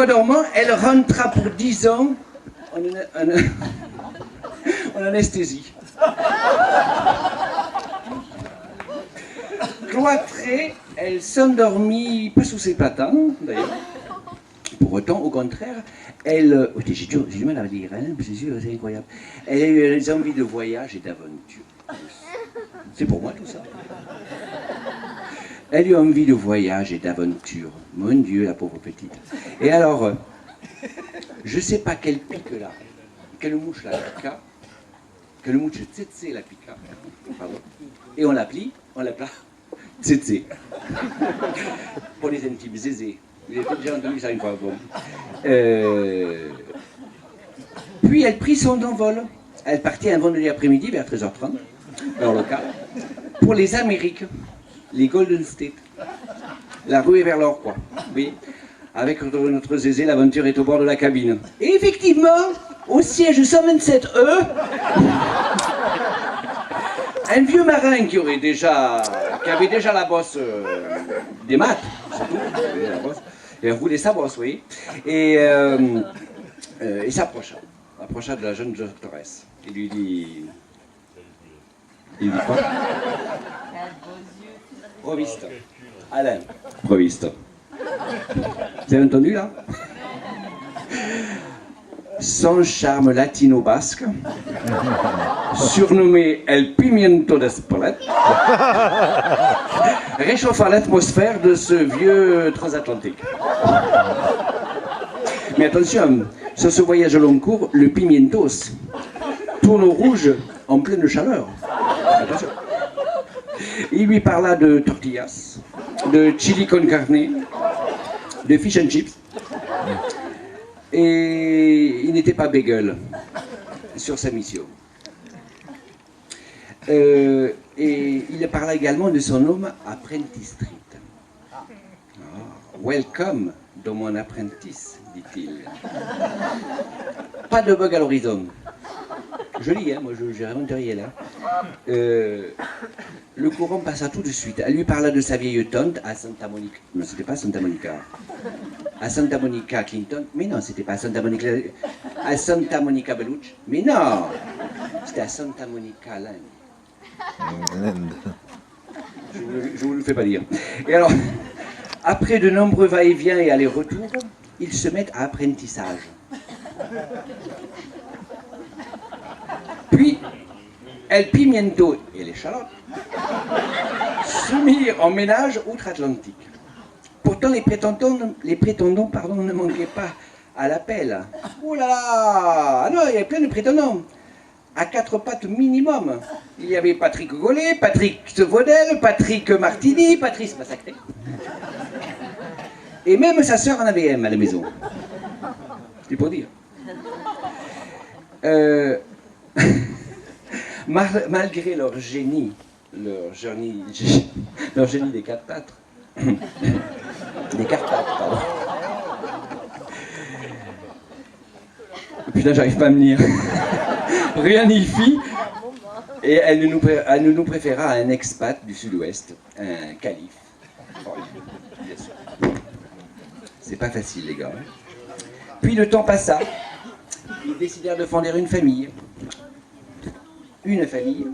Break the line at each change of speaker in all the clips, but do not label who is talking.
bois dormant, elle rentra pour 10 ans en anesthésie. Cloîtrée, elle s'endormit pas sous ses platanes, d'ailleurs. Pour autant, au contraire, elle... j'ai du mal à dire, hein, c'est incroyable. Elle a eu des envies de voyage et d'aventure. C'est pour moi tout ça. Elle a eu envie de voyage et d'aventure. Mon Dieu, la pauvre petite. Et alors, je sais pas quelle pique là, quelle mouche la piqua, quelle mouche tsetse la piqua, pardon. Et on l'appelait tsetse. Pour les intimes, zézé. Vous avez déjà entendu ça une fois. Bon. Puis elle prit son envol. Elle partit un vendredi après-midi vers 13h30, heure locale, pour les Amériques, les Golden State. La rue est vers l'or, quoi. Oui. Avec notre zézé, l'aventure est au bord de la cabine. Et effectivement, au siège 127E, un vieux marin qui avait déjà la bosse des maths, c'est tout, la bosse. Il roulait sa bosse, oui. Et il s'approcha de la jeune doctoresse. Il lui dit quoi? Proviste. Alain, Proviste. Vous avez entendu là? Son charme latino-basque, surnommé El Pimiento d'Espelette, réchauffa l'atmosphère de ce vieux transatlantique. Mais attention, sur ce voyage long cours, le pimientos tourne au rouge en pleine chaleur. Attention. Il lui parla de tortillas, de chili con carne, de fish and chips. Et il n'était pas bégueule sur sa mission. Et il parla également de son homme Apprentice Street. Oh, welcome dans mon apprentice, dit-il. Pas de bug à l'horizon. Joli, hein, moi j'ai vraiment derrière là. Le courant passa tout de suite. Elle lui parla de sa vieille tante à Santa Monica. Non, c'était pas Santa Monica. À Santa Monica Clinton. Mais non, c'était pas à Santa Monica. À Santa Monica Bellucci. Mais non, c'était à Santa Monica Land. Je vous le fais pas dire. Et alors, après de nombreux va-et-vient et allers-retours, ils se mettent à apprentissage. Puis, El Pimiento et l'échalote se mirent en ménage outre-Atlantique. Pourtant, les prétendants ne manquaient pas à l'appel. Oh là là! Ah non, il y avait plein de prétendants. À 4 pattes minimum. Il y avait Patrick Gollet, Patrick Vaudel, Patrick Martini, Patrice Massacré. Et même sa sœur en avait un à la maison. C'est pour dire. Malgré leur génie des 4 pattes, des 4 pattes, pardon. Putain, j'arrive pas à me lire. Rien n'y fit. Et elle nous préféra à un expat du sud-ouest, un calife. Oh, bien sûr. C'est pas facile, les gars. Puis le temps passa. Ils décidèrent de fonder une famille.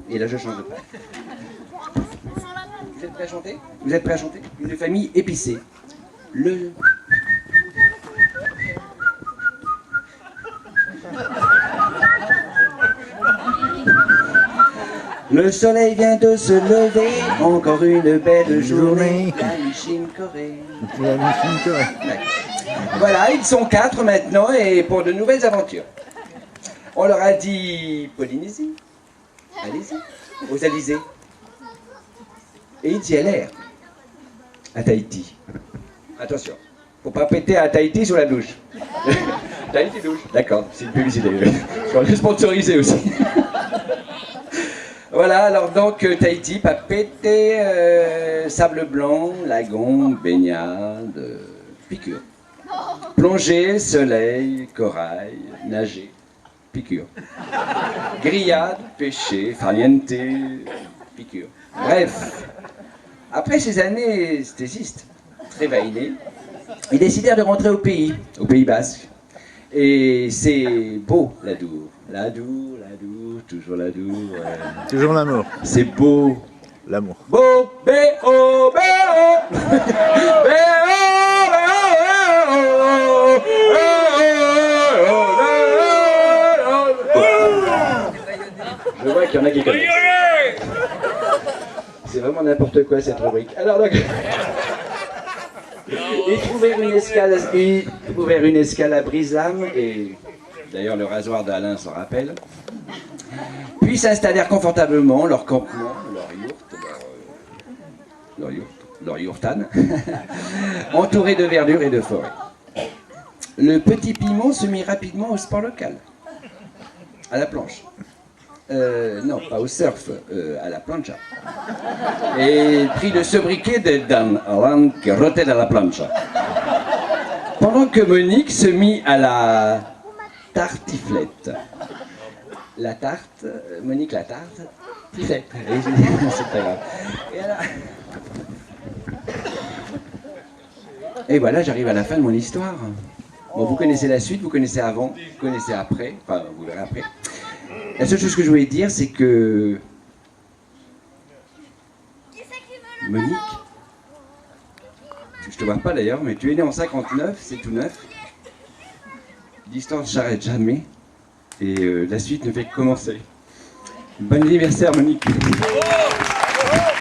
Et là je change de page. Vous êtes prêts à chanter? Vous êtes prêts à chanter? Une famille épicée. Le soleil vient de se lever, encore une belle journée. La Michine Corée. Voilà, ils sont 4 maintenant et pour de nouvelles aventures. On leur a dit Polynésie, allez-y, aux Alizés. Et ils y allèrent, à Tahiti. Attention, faut pas péter à Tahiti sur la douche. Tahiti douche, d'accord, c'est une publicité. Je suis sponsorisé aussi. Voilà, alors donc Tahiti, pas pété, sable blanc, lagon, baignade, piqûre. Plongée, soleil, corail, nager, piqûre. Grillade, pêcher, farniente, piqûre. Bref, après ces années esthésistes, très vainées, Ils décidèrent de rentrer au Pays Basque. Et c'est beau, l'Adour. L'Adour, toujours l'Adour. Ouais.
Toujours l'amour.
C'est beau.
L'amour.
Beau, B-O, B-O, Je vois qu'il y en a qui connaissent. C'est vraiment n'importe quoi cette rubrique. Alors donc... Ils trouvèrent une escale à Brislam, et d'ailleurs le rasoir d'Alain s'en rappelle. Puis s'installèrent confortablement leur campement, leur yourtane, entouré de verdure et de forêt. Le petit Pimon se mit rapidement au sport local, à la planche. Non, pas au surf, à la plancha. Et prit le sobriquet de Dan Lancarote de la plancha. Pendant que Monique se mit à la tartiflette. La tarte, Monique la tarte, tiflette. C'est pas grave. Et voilà, j'arrive à la fin de mon histoire. Bon, vous connaissez la suite, vous connaissez avant, vous connaissez après, enfin, vous verrez après. La seule chose que je voulais dire, c'est que... Monique, je te vois pas d'ailleurs, mais tu es née en 59, c'est tout neuf. L'histoire ne s'arrête jamais, et la suite ne fait que commencer. Bon anniversaire, Monique.